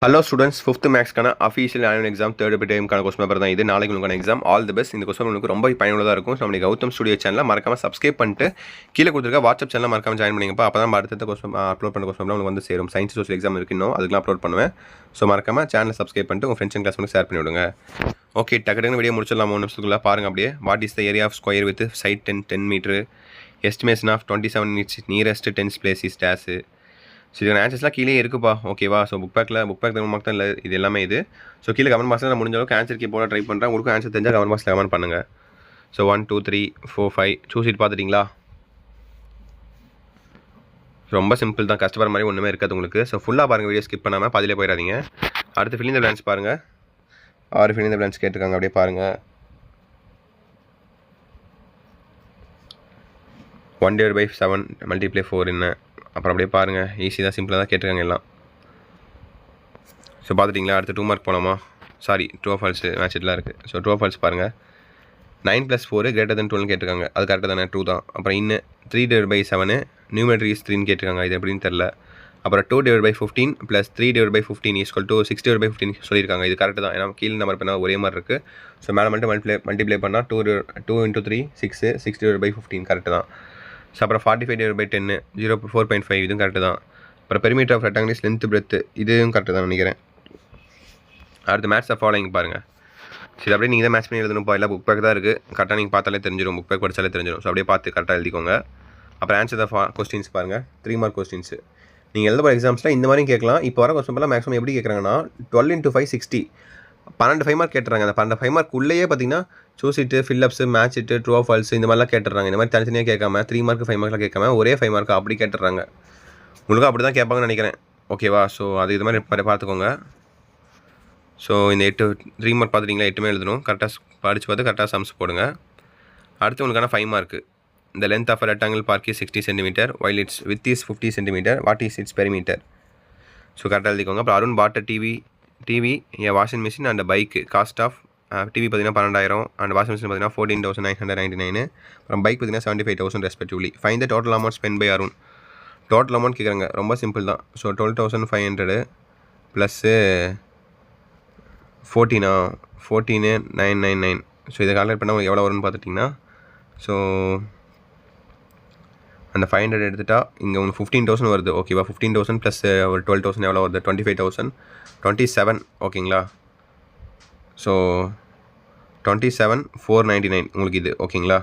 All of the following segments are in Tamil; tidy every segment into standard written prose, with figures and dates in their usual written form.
ஹலோ ஸ்டூடெண்ட்ஸ், 5th மேக்ஸ்க்கான அஃபீஷியல் ஆனுவல் எக்ஸாம் தேர்ட் டைமுக்கான கொஸ்டின் பேப்பர் தான் இது. நாளைக்கு உங்களுக்கான எக்ஸாம். All the best. இந்த கொஸ்டின் உங்களுக்கு ரொம்ப பயனுள்ளதாக இருக்கும். ஸோ நம்மளுக்கு கௌதம் ஸ்டுடியோ சேனலில் மறக்காம சப்ஸ்கிரைப் பண்ணிட்டு கீழே கொடுத்துருக்க வாட்ஸ்அப் சேனலில் மறக்காம ஜாயின் பண்ணிங்கப்பா. அப்போ தான் அடுத்த கொஸ்டின் அப்லோட் பண்ண கொஸ்டின் உங்களுக்கு வந்து சேரும். சயின்ஸ் சோஷியல் எக்ஸாம் இருக்கு, இன்னும் அதுக்கெல்லாம் அப்லோட் பண்ணுவேன். ஸோ மறக்காம சேனலை சப்ஸ்கிரைப் பண்ணிட்டு உங்கள் ஃப்ரெண்ட்ஸ் அண்ட் கிளாஸ் ஷேர் பண்ணி விடுங்க. ஓகே, டக்குனு வீடியோ முடிச்சிடலாம். 3 நிமிஷத்துக்குள்ள பாருங்க. அப்படியே what is the area of square with side 10 meter, estimation of 27 minutes, nearest 10th place is days. So இதுக்கான ஆன்சர்ஸ்லாம் கீழே இருக்குப்பா. ஓகேவா? ஸோ புக் பேக் மார்க் தான் இல்லை, இது எல்லாமே இது. ஸோ கீழே கமெண்ட் பாக்ஸில் நான் முடிஞ்ச அளவுக்கு ஆன்சர் கீ போட ட்ரை பண்ணுறேன். உங்களுக்கு ஆன்சர் தெரிஞ்சால் கமெண்ட் பாக்ஸில் கமெண்ட் பண்ணுங்கள். ஸோ 1 2 3 4 5 சூஸ் இட் பார்த்துட்டிங்களா? ரொம்ப சிம்பிள் தான், கஷ்டப்படுற மாதிரி ஒன்றுமே இருக்காது உங்களுக்கு. ஸோ ஃபுல்லாக பாருங்கள், வீடியோ ஸ்கிப் பண்ணாமல் பாதியிலே போயிடாதீங்க. அடுத்து ஃபில் இன் தி பிளாங்க்ஸ் பாருங்கள். 6 ஃபில் இன் தி பிளாங்க்ஸ் கேட்டிருக்காங்க, அப்படியே பாருங்கள். 1/7 மல்டிப்ளை 4 என்ன, அப்புறம் அப்படியே பாருங்கள். ஈஸி தான், சிம்பிளாக தான் கேட்டிருக்காங்க எல்லாம். ஸோ பார்த்துட்டிங்களா? அடுத்து 2 மார்க் போகலாமா? Sorry, true or false match இதெல்லாம் இருக்குது. ஸோ ட்ரூ ஆர் ஃபால்ஸ் பாருங்கள். 9 + 4 > 12 கேட்டிருக்காங்க. அது கரெக்டாக தானே? ட்ரூ தான். அப்புறம் இன்னும் 3/7 நியூமரேட்டர் இஸ் 3ன்னு கேட்டிருக்காங்க. இது எப்படின்னு தெரில. அப்புறம் 2/15 + 3/15 = 6/15 சொல்லியிருக்காங்க. இது கரெக்டு தான், ஏன்னா கீழே நம்பர் பண்ணால் ஒரே மாதிரி இருக்குது. ஸோ மேலே மட்டும் மல்டிப்ளை பண்ணால் 2 × 3 6 6/15 கரெக்டு தான். ஸோ அப்புறம் 45/10 4.5 இதுவும் கரெக்டு தான். அப்புறம் perimeter of rectangle length breadth இதுவும் கரெக்டு தான் நினைக்கிறேன். அடுத்து மேட்ச் ஆஃப் ஃபாலோயிங் பாருங்கள். சரி, அப்படியே நீங்கள் தான் மேட்ச் பண்ணி எழுதணும்ப்பா. இல்லை புக் பேக் தான் இருக்குது, கரெக்டாக நீங்கள் பார்த்தாலே தெரிஞ்சிடும், புக் பேக் படித்தாலே தெரிஞ்சிடும். ஸோ அப்படியே பார்த்து கரெக்டாக எழுதிக்கோங்க. அப்புறம் ஆன்சர் த கொஸ்டின்ஸ் பாருங்கள். 3 மார்க் கொஸ்டின்ஸ் நீங்கள் எழுத போகிற எக்ஸாம்ஸில் இந்த மாதிரியும் கேட்கலாம். இப்போ வர கொஸ்டின் எல்லாம் மேக்ஸிமம் எப்படி கேட்குறாங்கன்னா 12 × 5 60, 12 5 மார்க் கேட்டுறாங்க. அந்த 12 5 மார்க் உள்ளேயே பார்த்தீங்கன்னா சூஸ் இட்டு, ஃபில்லப்ஸு, மேட்ச் இட்டு, ட்ரூ ஆர் ஃபால்ஸ் இந்த மாதிரிலாம் கேட்டுறாங்க. இந்த மாதிரி தனித்தனியாக கேட்காம 3 மார்க் 5 மார்க்லாம் கேட்காம ஒரே 5 மார்க் அப்படி கேட்டுறாங்க. உங்களுக்கும் அப்படி தான் கேட்பாங்கன்னு நினைக்கிறேன். ஓகேவா? ஸோ அது இது மாதிரி பார்த்துக்கோங்க. ஸோ இந்த 3 மார்க் பார்த்துட்டிங்களா? 8மே எழுதணும். கரெக்டாக படித்து பார்த்து கரெக்டாக சம்ஸ் போடுங்க. அடுத்து உங்களுக்கான 5 மார்க்கு. இந்த length of rectangle park is 60 cm, while its width is 50 cm. What is its perimeter? So கரெக்டாக எழுதிக்கோங்க. அப்புறம் Arun bought TV a washing machine and bike. Cost of TV பார்த்தீங்கன்னா 12,000 அண்ட் வாஷிங் மிஷின் பார்த்தீங்கன்னா 14,999. அப்புறம் பைக் பார்த்தீங்கன்னா 75,000 respectively. Find the total amount spend by Arun. Total amount கேட்குறாங்க, ரொம்ப சிம்பிள் தான். ஸோ 12,500 + 14,999. ஸோ இதை கால்குலேட் பண்ணால் உங்களுக்கு எவ்வளோ வரும்னு பார்த்துட்டிங்கன்னா, ஸோ அந்த 500 எடுத்துட்டா இங்கே உங்களுக்கு 15,000 வருது. ஓகேவா? 15,000 + ஒரு 12,000 எவ்வளோ வருது? 25,000. 27 ஓகேங்களா? ஸோ 27,499 உங்களுக்கு இது. ஓகேங்களா?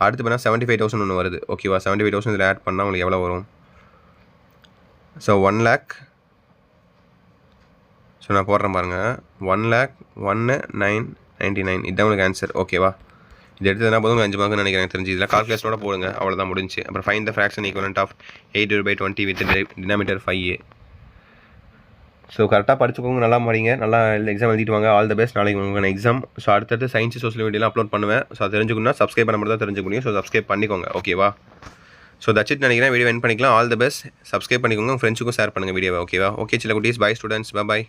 அடுத்து பண்ணால் 75,000 ஒன்று வருது. ஓகேவா? 75,000 இதில் ஆட் பண்ணால் உங்களுக்கு எவ்வளோ வரும்? So 1 lakh. ஸோ நான் போடுறேன் பாருங்கள். 1,01,999 இதுதான் உங்களுக்கு ஆன்சர். ஓகேவா? இது எடுத்ததுனா போதும் 5 மார்க்னு நினைக்கிறேன் தெரிஞ்சு. இதில் கால்குலேஷனோட போடுங்க, அவ்வளோதான் முடிஞ்சு. அப்புறம் find the fraction equivalent of 8/20 with denominator 5a. So கரெக்டாக படிச்சுக்கோங்க, நல்லா படிங்க, நல்லா எக்ஸாம் எழுதிட்டு வாங்க. All the best. நாளைக்கு உங்களுக்கான எக்ஸாம். ஸோ அடுத்தது சயின்ஸ் சோஷியல் மீடியாவில் அப்லோட் பண்ணுவேன். ஸோ அது தெரிஞ்சுக்கணும்னா சப்ஸ்கிரைப் பண்ண மட்டும் தான் தெரிஞ்சுக்க முடியும். ஸோ சப்ஸ்கிரைப் பண்ணிக்கோங்க. ஓகேவா? ஸோ தட்ஸ் இட் நினைக்கிறேன். வீடியோ என் பண்ணிக்கலாம். All the best. சப்ஸ்கிரைப் பண்ணிக்கோங்க, உங்கள் ஃப்ரெண்ட்ஸுக்கும் ஷேர் பண்ணுங்கள் வீடியோவை. ஓகேவா? ஓகே சில குட்டீஸ், பை ஸ்டூடெண்ட்ஸ், பை.